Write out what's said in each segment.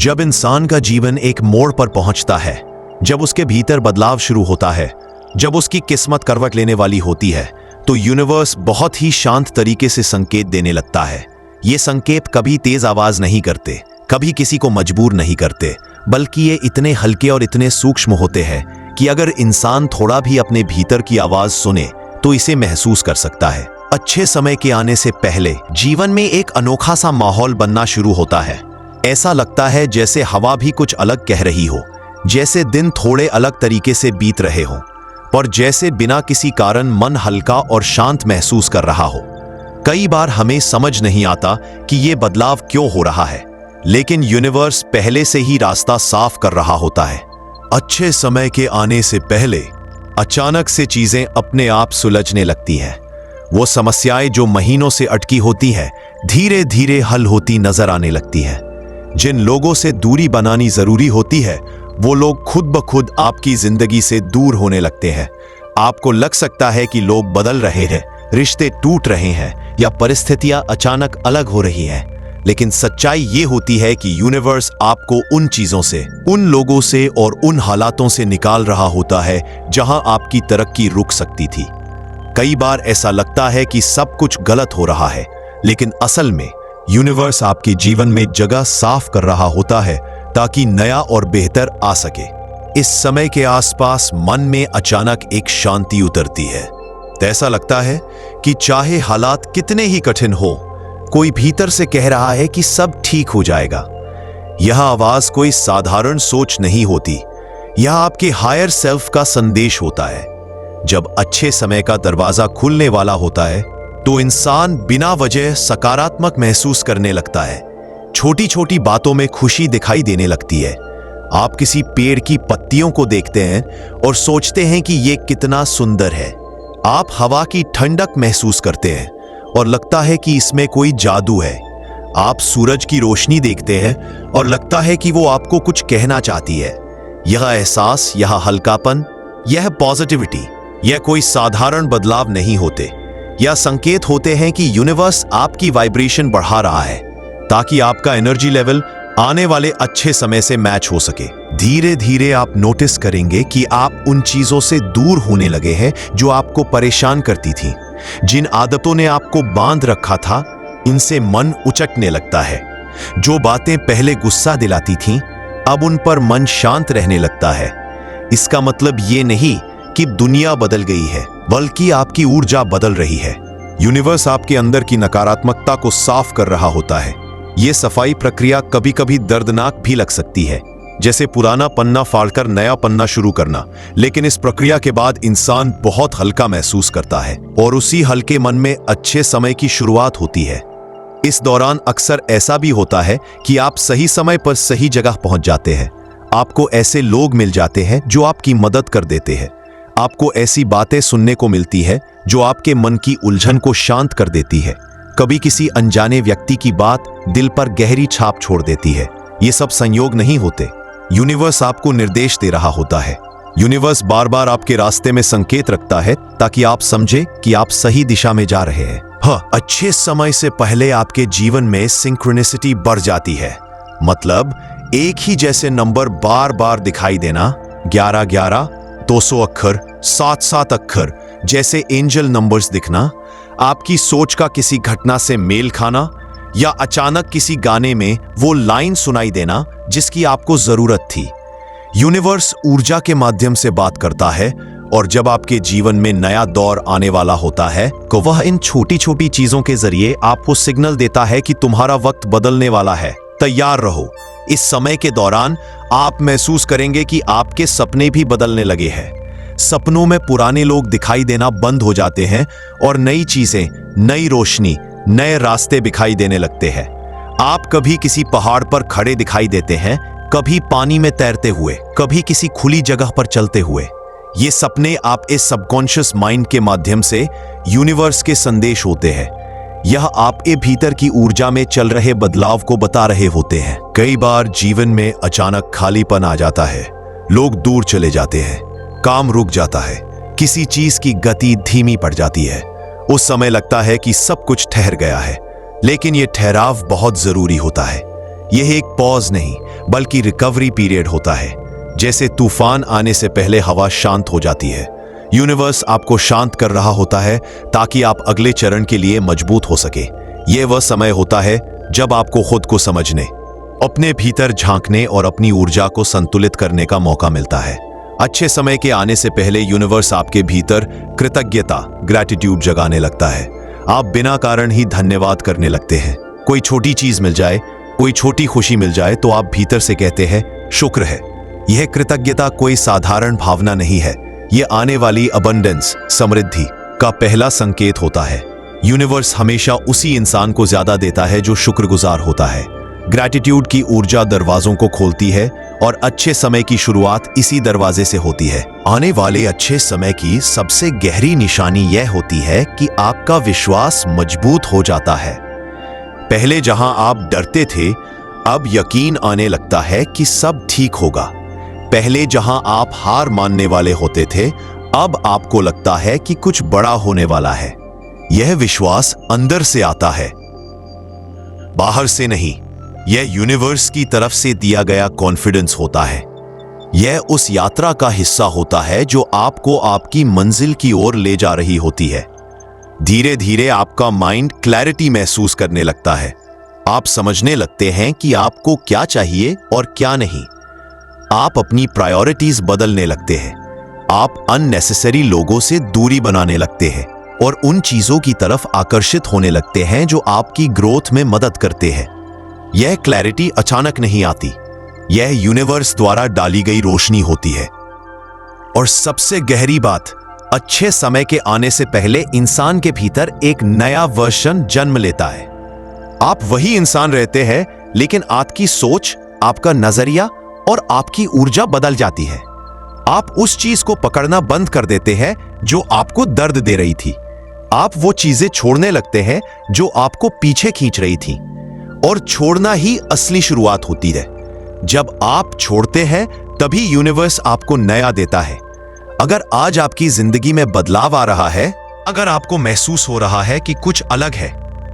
जब इंसान का जीवन एक मोड़ पर पहुंचता है, जब उसके भीतर बदलाव शुरू होता है, जब उसकी किस्मत करवट लेने वाली होती है, तो यूनिवर्स बहुत ही शांत तरीके से संकेत देने लगता है। ये संकेत कभी तेज आवाज नहीं करते, कभी किसी को मजबूर नहीं करते, बल्कि ये इतने हल्के और इतने सूक्ष्म होते हैं कि अगर इंसान थोड़ा भी अपने भीतर की आवाज सुने तो इसे महसूस कर सकता है। अच्छे समय के आने से पहले जीवन में एक अनोखा सा माहौल बनना शुरू होता है। ऐसा लगता है जैसे हवा भी कुछ अलग कह रही हो, जैसे दिन थोड़े अलग तरीके से बीत रहे हों, और जैसे बिना किसी कारण मन हल्का और शांत महसूस कर रहा हो। कई बार हमें समझ नहीं आता कि ये बदलाव क्यों हो रहा है, लेकिन यूनिवर्स पहले से ही रास्ता साफ कर रहा होता है। अच्छे समय के आने से पहले अचानक से चीजें अपने आप सुलझने लगती हैं। वो समस्याएं जो महीनों से अटकी होती है, धीरे धीरे हल होती नजर आने लगती हैं। जिन लोगों से दूरी बनानी जरूरी होती है, वो लोग खुद ब खुद आपकी जिंदगी से दूर होने लगते हैं। आपको लग सकता है कि लोग बदल रहे हैं, रिश्ते टूट रहे हैं, या परिस्थितियां अचानक अलग हो रही हैं, लेकिन सच्चाई ये होती है कि यूनिवर्स आपको उन चीजों से, उन लोगों से और उन हालातों से निकाल रहा होता है जहां आपकी तरक्की रुक सकती थी। कई बार ऐसा लगता है कि सब कुछ गलत हो रहा है, लेकिन असल में यूनिवर्स आपके जीवन में जगह साफ कर रहा होता है ताकि नया और बेहतर आ सके। इस समय के आसपास मन में अचानक एक शांति उतरती है। ऐसा लगता है कि चाहे हालात कितने ही कठिन हो, कोई भीतर से कह रहा है कि सब ठीक हो जाएगा। यह आवाज कोई साधारण सोच नहीं होती, यह आपके हायर सेल्फ का संदेश होता है। जब अच्छे समय का दरवाजा खुलने वाला होता है, तो इंसान बिना वजह सकारात्मक महसूस करने लगता है। छोटी छोटी बातों में खुशी दिखाई देने लगती है। आप किसी पेड़ की पत्तियों को देखते हैं और सोचते हैं कि ये कितना सुंदर है। आप हवा की ठंडक महसूस करते हैं और लगता है कि इसमें कोई जादू है। आप सूरज की रोशनी देखते हैं और लगता है कि वो आपको कुछ कहना चाहती है। यह एहसास, यह हल्कापन, यह पॉजिटिविटी, यह कोई साधारण बदलाव नहीं होते। यह संकेत होते हैं कि यूनिवर्स आपकी वाइब्रेशन बढ़ा रहा है ताकि आपका एनर्जी लेवल आने वाले अच्छे समय से मैच हो सके। धीरे धीरे आप नोटिस करेंगे कि आप उन चीजों से दूर होने लगे हैं जो आपको परेशान करती थी। जिन आदतों ने आपको बांध रखा था, इनसे मन उचटने लगता है। जो बातें पहले गुस्सा दिलाती थीं, अब उन पर मन शांत रहने लगता है। इसका मतलब ये नहीं कि दुनिया बदल गई है, बल्कि आपकी ऊर्जा बदल रही है। यूनिवर्स आपके अंदर की नकारात्मकता को साफ कर रहा होता है। यह सफाई प्रक्रिया कभी कभी दर्दनाक भी लग सकती है, जैसे पुराना पन्ना फाड़कर नया पन्ना शुरू करना, लेकिन इस प्रक्रिया के बाद इंसान बहुत हल्का महसूस करता है और उसी हल्के मन में अच्छे समय की शुरुआत होती है। इस दौरान अक्सर ऐसा भी होता है कि आप सही समय पर सही जगह पहुंच जाते हैं। आपको ऐसे लोग मिल जाते हैं जो आपकी मदद कर देते हैं। आपको ऐसी बातें सुनने को मिलती है जो आपके मन की उलझन को शांत कर देती है। कभी किसी अनजाने व्यक्ति की बात दिल पर गहरी छाप छोड़ देती है। ये सब संयोग नहीं होते, यूनिवर्स आपको निर्देश दे रहा होता है। यूनिवर्स बार बार आपके रास्ते में संकेत रखता है ताकि आप समझे कि आप सही दिशा में जा रहे हैं। अच्छे समय से पहले आपके जीवन में सिंक्रोनिसिटी बढ़ जाती है। मतलब एक ही जैसे नंबर बार बार दिखाई देना, 11-11, 200 अक्षर, 7-7 अक्षर जैसे एंजल नंबर्स दिखना, आपकी सोच का किसी घटना से मेल खाना, या अचानक किसी गाने में वो लाइन सुनाई देना जिसकी आपको जरूरत थी। यूनिवर्स ऊर्जा के माध्यम से बात करता है, और जब आपके जीवन में नया दौर आने वाला होता है, तो वह इन छोटी छोटी चीजों के जरिए आपको सिग्नल देता है कि तुम्हारा वक्त बदलने वाला है, तैयार रहो। इस समय के दौरान आप महसूस करेंगे कि आपके सपने भी बदलने लगे हैं। सपनों में पुराने लोग दिखाई देना बंद हो जाते हैं और नई चीजें, नई रोशनी, नए रास्ते दिखाई देने लगते हैं। आप कभी किसी पहाड़ पर खड़े दिखाई देते हैं, कभी पानी में तैरते हुए, कभी किसी खुली जगह पर चलते हुए। ये सपने आप इस सबकॉन्शियस माइंड के माध्यम से यूनिवर्स के संदेश होते हैं। यह आपके भीतर की ऊर्जा में चल रहे बदलाव को बता रहे होते हैं। कई बार जीवन में अचानक खालीपन आ जाता है, लोग दूर चले जाते हैं, काम रुक जाता है, किसी चीज की गति धीमी पड़ जाती है। उस समय लगता है कि सब कुछ ठहर गया है, लेकिन यह ठहराव बहुत जरूरी होता है। यह एक पॉज नहीं बल्कि रिकवरी पीरियड होता है। जैसे तूफान आने से पहले हवा शांत हो जाती है, यूनिवर्स आपको शांत कर रहा होता है ताकि आप अगले चरण के लिए मजबूत हो सके। यह वह समय होता है जब आपको खुद को समझने, अपने भीतर झांकने और अपनी ऊर्जा को संतुलित करने का मौका मिलता है। अच्छे समय के आने से पहले यूनिवर्स आपके भीतर कृतज्ञता, ग्रैटिट्यूड जगाने लगता है। आप बिना कारण ही धन्यवाद करने लगते हैं। कोई छोटी चीज मिल जाए, कोई छोटी खुशी मिल जाए तो आप भीतर से कहते हैं शुक्र है। यह कृतज्ञता कोई साधारण भावना नहीं है, यह आने वाली अबंडेंस, समृद्धि का पहला संकेत होता है। यूनिवर्स हमेशा उसी इंसान को ज्यादा देता है जो शुक्रगुजार होता है। ग्रैटिट्यूड की ऊर्जा दरवाजों को खोलती है और अच्छे समय की शुरुआत इसी दरवाजे से होती है। आने वाले अच्छे समय की सबसे गहरी निशानी यह होती है कि आपका विश्वास मजबूत हो जाता है। पहले जहां आप डरते थे, अब यकीन आने लगता है कि सब ठीक होगा। पहले जहां आप हार मानने वाले होते थे, अब आपको लगता है कि कुछ बड़ा होने वाला है। यह विश्वास अंदर से आता है, बाहर से नहीं। यह यूनिवर्स की तरफ से दिया गया कॉन्फिडेंस होता है। यह उस यात्रा का हिस्सा होता है जो आपको आपकी मंजिल की ओर ले जा रही होती है। धीरे धीरे आपका माइंड क्लैरिटी महसूस करने लगता है। आप समझने लगते हैं कि आपको क्या चाहिए और क्या नहीं। आप अपनी प्रायोरिटीज बदलने लगते हैं। आप अननेसेसरी लोगों से दूरी बनाने लगते हैं और उन चीजों की तरफ आकर्षित होने लगते हैं जो आपकी ग्रोथ में मदद करते हैं। यह क्लैरिटी अचानक नहीं आती, यह यूनिवर्स द्वारा डाली गई रोशनी होती है। और सबसे गहरी बात, अच्छे समय के आने से पहले इंसान के भीतर एक नया वर्जन जन्म लेता है। आप वही इंसान रहते हैं, लेकिन आपकी सोच, आपका नजरिया और आपकी ऊर्जा बदल जाती है। आप उस चीज को पकड़ना बंद कर देते हैं जो आपको दर्द दे रही थी। आप वो चीजें छोड़ने लगते हैं जो आपको पीछे खींच रही थी। और छोड़ना ही असली शुरुआत होती है। जब आप छोड़ते हैं तभी यूनिवर्स आपको नया देता है। अगर आज आपकी जिंदगी में बदलाव आ रहा है, अगर आपको महसूस हो रहा है कि कुछ अलग है,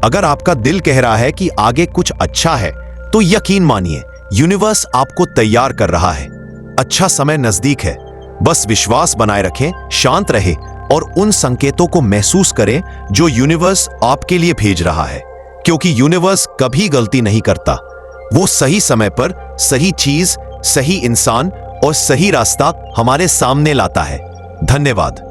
अगर आपका दिल कह रहा है कि आगे कुछ अच्छा है, तो यकीन मानिए यूनिवर्स आपको तैयार कर रहा है। अच्छा समय नजदीक है। बस विश्वास बनाए रखें, शांत रहे और उन संकेतों को महसूस करें जो यूनिवर्स आपके लिए भेज रहा है। क्योंकि यूनिवर्स कभी गलती नहीं करता। वो सही समय पर सही चीज, सही इंसान और सही रास्ता हमारे सामने लाता है। धन्यवाद।